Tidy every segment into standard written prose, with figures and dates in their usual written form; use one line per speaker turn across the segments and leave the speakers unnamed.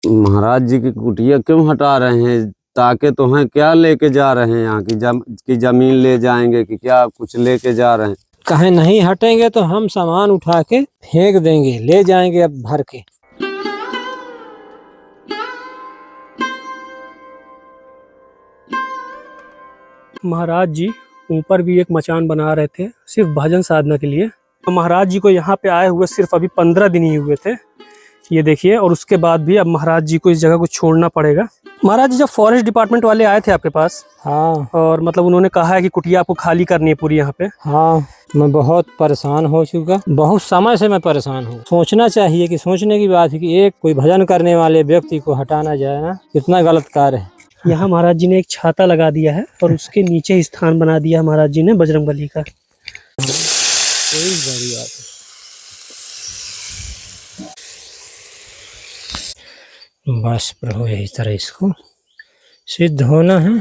महाराज जी की कुटिया क्यों हटा रहे हैं? ताकि तो हैं, क्या लेके जा रहे हैं? यहाँ की जमीन ले जाएंगे कि क्या कुछ लेके जा रहे हैं?
कहे नहीं हटेंगे तो हम सामान उठा के फेंक देंगे, ले जाएंगे अब भर के।
महाराज जी ऊपर भी एक मचान बना रहे थे सिर्फ भजन साधना के लिए। महाराज जी को यहाँ पे आए हुए सिर्फ अभी 15 दिन ही हुए थे, ये देखिए। और उसके बाद भी अब महाराज जी को इस जगह को छोड़ना पड़ेगा। महाराज जी जब फॉरेस्ट डिपार्टमेंट वाले आए थे आपके पास,
हाँ,
और मतलब उन्होंने कहा है कि कुटिया आपको खाली करनी है पूरी यहाँ पे।
हाँ, मैं बहुत परेशान हो चुका, बहुत समय से मैं परेशान हूँ। सोचना चाहिए कि सोचने की बात है कि एक कोई भजन करने वाले व्यक्ति को हटाना जाए ना, कितना गलत कार्य है।
यहाँ महाराज जी ने एक छाता लगा दिया है और उसके नीचे स्थान बना दिया महाराज जी ने बजरंगबली का।
कोई बड़ी बात नहीं। बस प्रभु यही तरह इसको सिद्ध होना है।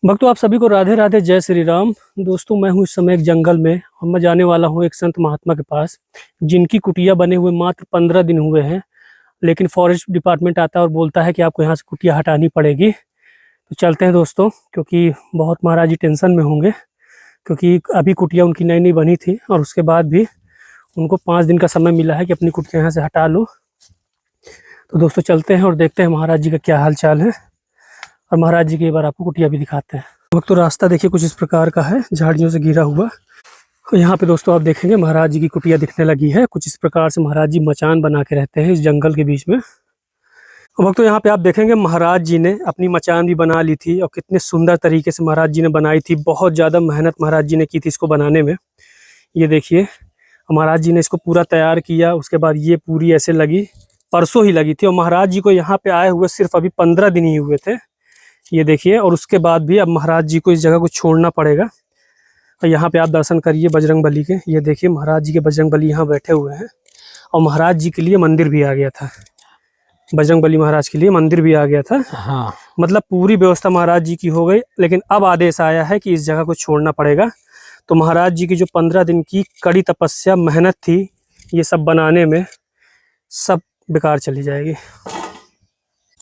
भक्तों आप सभी को राधे राधे, जय श्री राम। दोस्तों मैं हूँ इस समय एक जंगल में और मैं जाने वाला हूँ एक संत महात्मा के पास, जिनकी कुटिया बने हुए मात्र 15 दिन हुए हैं। लेकिन फॉरेस्ट डिपार्टमेंट आता है और बोलता है कि आपको यहाँ से कुटिया हटानी पड़ेगी। तो चलते हैं दोस्तों, क्योंकि बहुत महाराज जी टेंशन में होंगे, क्योंकि अभी कुटिया उनकी नई नई बनी थी और उसके बाद भी उनको 5 दिन का समय मिला है कि अपनी कुटिया यहाँ से हटा लो। तो दोस्तों चलते हैं और देखते हैं महाराज जी का क्या हाल चाल है, और महाराज जी की एक बार आपको कुटिया भी दिखाते हैं। वक्त रास्ता देखिए कुछ इस प्रकार का है, झाड़ियों से घिरा हुआ। यहाँ पे दोस्तों आप देखेंगे महाराज जी की कुटिया दिखने लगी है। कुछ इस प्रकार से महाराज जी मचान बना के रहते हैं इस जंगल के बीच में। वक्त यहाँ पे आप देखेंगे महाराज जी ने अपनी मचान भी बना ली थी, और कितने सुंदर तरीके से महाराज जी ने बनाई थी। बहुत ज़्यादा मेहनत महाराज जी ने की थी इसको बनाने में। ये देखिए महाराज जी ने इसको पूरा तैयार किया, उसके बाद ये पूरी ऐसे लगी, परसों ही लगी थी। और महाराज जी को यहाँ पे आए हुए सिर्फ अभी 15 दिन ही हुए थे, ये देखिए। और उसके बाद भी अब महाराज जी को इस जगह को छोड़ना पड़ेगा। और यहाँ पे आप दर्शन करिए बजरंगबली के। ये देखिए महाराज जी के बजरंगबली यहाँ बैठे हुए हैं, और महाराज जी के लिए मंदिर भी आ गया था। बजरंगबली महाराज के लिए मंदिर भी आ गया था।
हाँ,
मतलब पूरी व्यवस्था महाराज जी की हो गई। लेकिन अब आदेश आया है कि इस जगह को छोड़ना पड़ेगा। तो महाराज जी की जो 15 दिन की कड़ी तपस्या मेहनत थी ये सब बनाने में, सब बेकार चली जाएगी।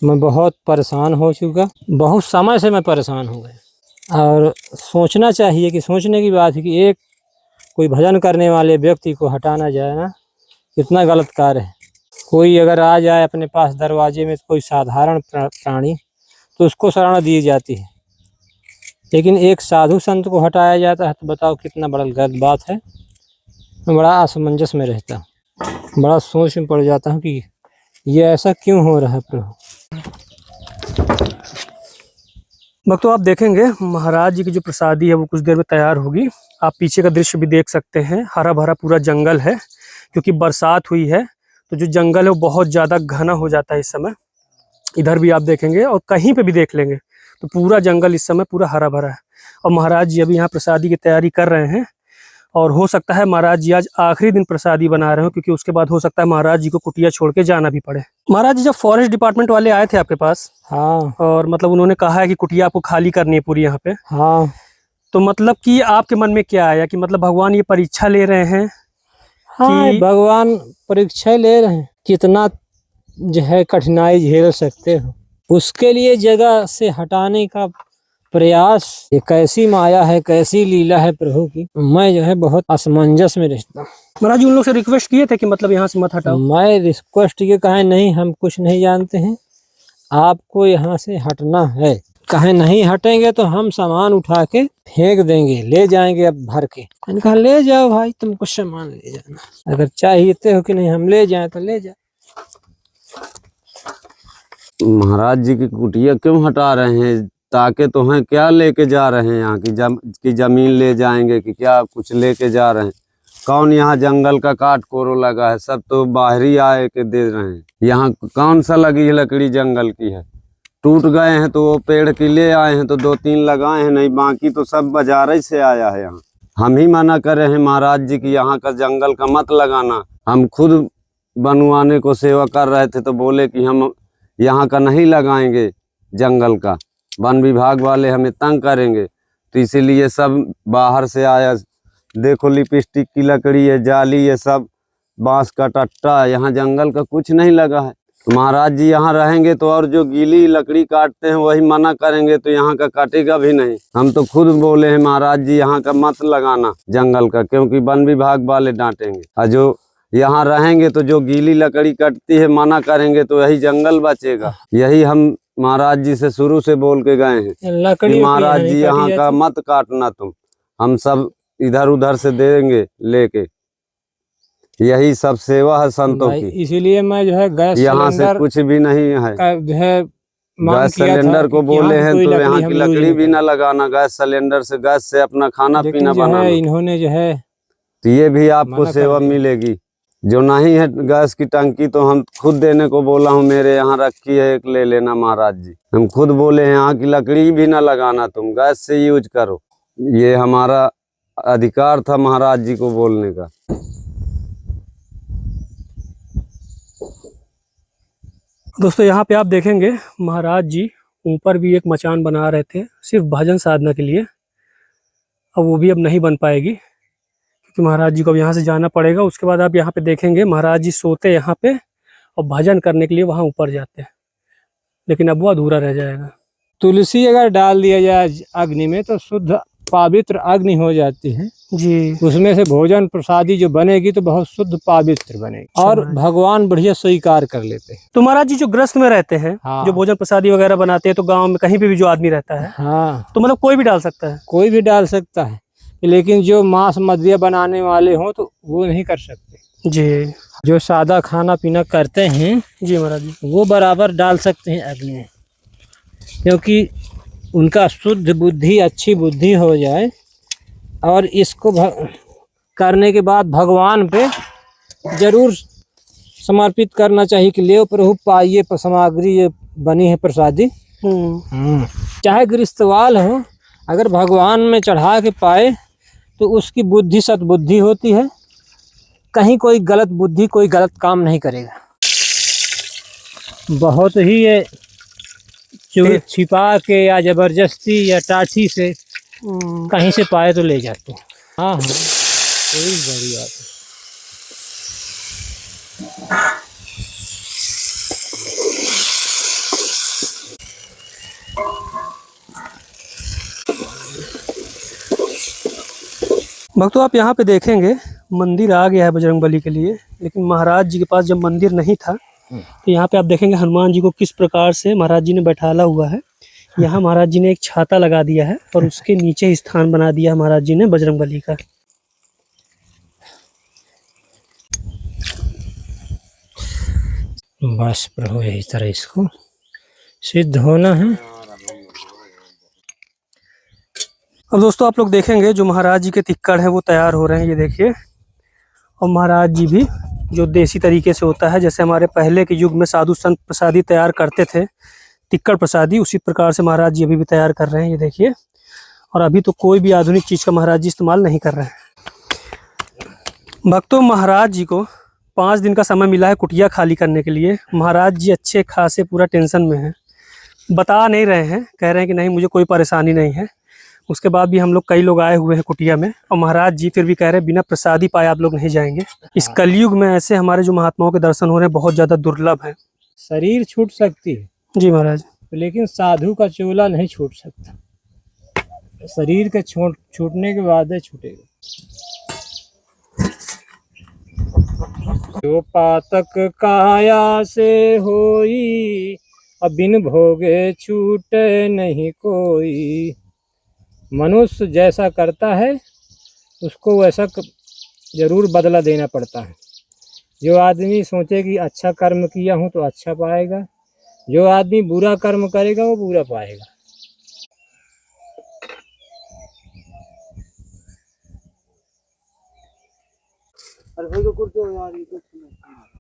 मैं बहुत परेशान हो चुका, बहुत समय से मैं परेशान हो गया। और सोचना चाहिए कि सोचने की बात है कि एक कोई भजन करने वाले व्यक्ति को हटाना जाए ना, कितना गलत कार्य है। कोई अगर आ जाए अपने पास दरवाजे में, कोई साधारण प्राणी, तो उसको शरण दी जाती है। लेकिन एक साधु संत को हटाया जाता है, तो बताओ कितना बड़ा गलत बात है। मैं बड़ा असमंजस में रहता हूँ, बड़ा सोच में पड़ जाता हूँ कि ये ऐसा क्यों हो रहा है प्रभु।
भक्तों आप देखेंगे महाराज जी की जो प्रसादी है वो कुछ देर में तैयार होगी। आप पीछे का दृश्य भी देख सकते हैं, हरा भरा पूरा जंगल है। क्योंकि बरसात हुई है तो जो जंगल है वो बहुत ज़्यादा घना हो जाता है इस समय। इधर भी आप देखेंगे और कहीं पे भी देख लेंगे तो पूरा जंगल इस समय पूरा हरा भरा है। और महाराज जी अभी यहाँ प्रसादी की तैयारी कर रहे हैं, और हो सकता है महाराज जी आज आखिरी दिन प्रसादी बना रहे हो, क्योंकि उसके बाद हो सकता है महाराज जी को कुटिया छोड़ के जाना भी पड़े। महाराज जी जब फॉरेस्ट डिपार्टमेंट वाले आए थे आपके पास,
हाँ,
और मतलब उन्होंने कहा है कि कुटिया आपको खाली करनी है पूरी यहाँ पे,
हाँ,
तो मतलब कि आपके मन में क्या आया कि मतलब भगवान ये परीक्षा ले रहे हैं?
हाँ,
कि
भगवान परीक्षा ले रहे हैं, कितना जो है कठिनाई झेल सकते हो, उसके लिए जगह से हटाने का प्रयास। ये कैसी माया है, कैसी लीला है प्रभु की। मैं जो है बहुत असमंजस में रहता हूँ।
महाराज जी उन लोग से रिक्वेस्ट किए थे कि मतलब यहाँ से मत हटाओ?
मैं रिक्वेस्ट ये कहे नहीं, हम कुछ नहीं जानते हैं, आपको यहाँ से हटना है। कहे नहीं हटेंगे तो हम सामान उठा के फेंक देंगे, ले जाएंगे अब भर के। मैंने कहा ले जाओ भाई, तुमको सामान ले जाना, अगर चाहते हो कि नहीं हम ले जाएं तो ले जाओ।
महाराज जी की कुटिया क्यों हटा रहे हैं? ताकि तो हैं, क्या लेके जा रहे हैं? यहाँ की जमीन ले जाएंगे कि क्या कुछ लेके जा रहे हैं? कौन यहाँ जंगल का काट कोरो लगा है? सब तो बाहरी आए के दे रहे हैं। यहाँ कौन सा लगी है लकड़ी? जंगल की है, टूट गए हैं तो वो पेड़ की ले आए हैं तो 2-3 लगाए हैं, नहीं बाकी तो सब बाजार से आया है। यहाँ हम ही मना कर रहे हैं महाराज जी की यहाँ का जंगल का मत लगाना। हम खुद बनवाने को सेवा कर रहे थे तो बोले कि हम यहाँ का नहीं लगाएंगे, जंगल का वन विभाग वाले हमें तंग करेंगे, तो इसीलिए सब बाहर से आया। देखो लिपस्टिक की लकड़ी है, जाली है, सब बांस का टट्टा, यहाँ जंगल का कुछ नहीं लगा है। तो महाराज जी यहाँ रहेंगे तो, और जो गीली लकड़ी काटते हैं वही मना करेंगे तो यहाँ का काटेगा भी नहीं। हम तो खुद बोले हैं महाराज जी यहाँ का मत लगाना जंगल का, क्योंकि वन विभाग वाले डांटेंगे। और जो यहाँ रहेंगे तो जो गीली लकड़ी कटती है मना करेंगे तो यही जंगल बचेगा। यही हम महाराज जी से शुरू से बोल के गए हैं
लकड़ी
कि महाराज जी यहाँ का मत काटना तुम, हम सब इधर उधर से देंगे लेके। यही सब सेवा है संतों की।
इसीलिए मैं जो है गैस
यहाँ से कुछ भी नहीं है।
जो है
गैस सिलेंडर को बोले हैं तो यहाँ की लकड़ी भी ना लगाना, गैस सिलेंडर से, गैस से अपना खाना पीना बनाना।
इन्होंने जो है
तो ये भी आपको सेवा मिलेगी। जो नहीं है गैस की टंकी तो हम खुद देने को बोला हूँ, मेरे यहाँ रखी है, एक ले लेना महाराज जी। हम खुद बोले हैं यहाँ की लकड़ी भी ना लगाना, तुम गैस से यूज करो। ये हमारा अधिकार था महाराज जी को बोलने का।
दोस्तों यहाँ पे आप देखेंगे महाराज जी ऊपर भी एक मचान बना रहे थे सिर्फ भजन साधना के लिए। अब वो भी अब नहीं बन पाएगी क्योंकि महाराज जी को अब यहाँ से जाना पड़ेगा। उसके बाद आप यहाँ पे देखेंगे महाराज जी सोते यहाँ पे और भजन करने के लिए वहाँ ऊपर जाते हैं, लेकिन अब वो अधूरा रह जाएगा।
तुलसी अगर डाल दिया जाए अग्नि में तो शुद्ध पवित्र अग्नि हो जाती है
जी।
उसमें से भोजन प्रसादी जो बनेगी तो बहुत शुद्ध पवित्र बनेगी और भगवान बढ़िया स्वीकार कर लेते हैं।
तो महाराज जी जो ग्रस्त में रहते हैं,
हाँ।
जो भोजन प्रसादी वगैरह बनाते हैं, तो गांव में कहीं पे भी जो आदमी रहता है,
हाँ,
तो मतलब कोई भी डाल सकता है?
कोई भी डाल सकता है, लेकिन जो मांस मदिरा बनाने वाले हों तो वो नहीं कर सकते
जी।
जो सादा खाना पीना करते हैं
जी महाराज जी,
वो बराबर डाल सकते हैं अग्नि में, क्योंकि उनका शुद्ध बुद्धि, अच्छी बुद्धि हो जाए। और इसको करने के बाद भगवान पे जरूर समर्पित करना चाहिए कि ले प्रभु पाइए सामग्री ये बनी है प्रसादी। चाहे गृहस्थवाल हो, अगर भगवान में चढ़ा के पाए तो उसकी बुद्धि सद्बुद्धि होती है, कहीं कोई गलत बुद्धि, कोई गलत काम नहीं करेगा। बहुत ही ये छिपा के या जबरदस्ती या टाठी से कहीं से पाए तो ले जाते हैं। हाँ हाँ, कोई बड़ी बात नहीं।
भक्तों आप यहाँ पे देखेंगे मंदिर आ गया है बजरंगबली के लिए, लेकिन महाराज जी के पास जब मंदिर नहीं था तो यहाँ पे आप देखेंगे हनुमान जी को किस प्रकार से महाराज जी ने बैठाला हुआ है। यहाँ महाराज जी ने एक छाता लगा दिया है और उसके नीचे स्थान बना दिया महाराज जी ने बजरंगबली का।
बस प्रभु यही तरह इसको सिद्ध होना है।
अब दोस्तों आप लोग देखेंगे जो महाराज जी के तिक्कड़ है वो तैयार हो रहे हैं, ये देखिए। और महाराज जी भी जो देसी तरीके से होता है, जैसे हमारे पहले के युग में साधु संत प्रसादी तैयार करते थे, तिक्कड़ प्रसादी, उसी प्रकार से महाराज जी अभी भी तैयार कर रहे हैं, ये देखिए। और अभी तो कोई भी आधुनिक चीज़ का महाराज जी इस्तेमाल नहीं कर रहे हैं। भक्तों महाराज जी को 5 दिन का समय मिला है कुटिया खाली करने के लिए। महाराज जी अच्छे खासे पूरा टेंशन में हैं, बता नहीं रहे हैं, कह रहे हैं कि नहीं मुझे कोई परेशानी नहीं है। उसके बाद भी हम लोग कई लोग आए हुए हैं कुटिया में, और महाराज जी फिर भी कह रहे हैं बिना प्रसादी पाए आप लोग नहीं जाएंगे। इस कलयुग में ऐसे हमारे जो महात्माओं के दर्शन हो रहे हैं बहुत ज़्यादा दुर्लभ है।
शरीर छूट सकती है
जी महाराज,
लेकिन साधु का चोला नहीं छूट सकता। शरीर के छूटने के बाद ही छूटेगा। जो पातक काया से होई, अब बिन भोगे छूटे नहीं कोई। मनुष्य जैसा करता है उसको वैसा जरूर बदला देना पड़ता है। जो आदमी सोचे कि अच्छा कर्म किया हूँ तो अच्छा पाएगा, जो आदमी बुरा कर्म करेगा वो बुरा पाएगा।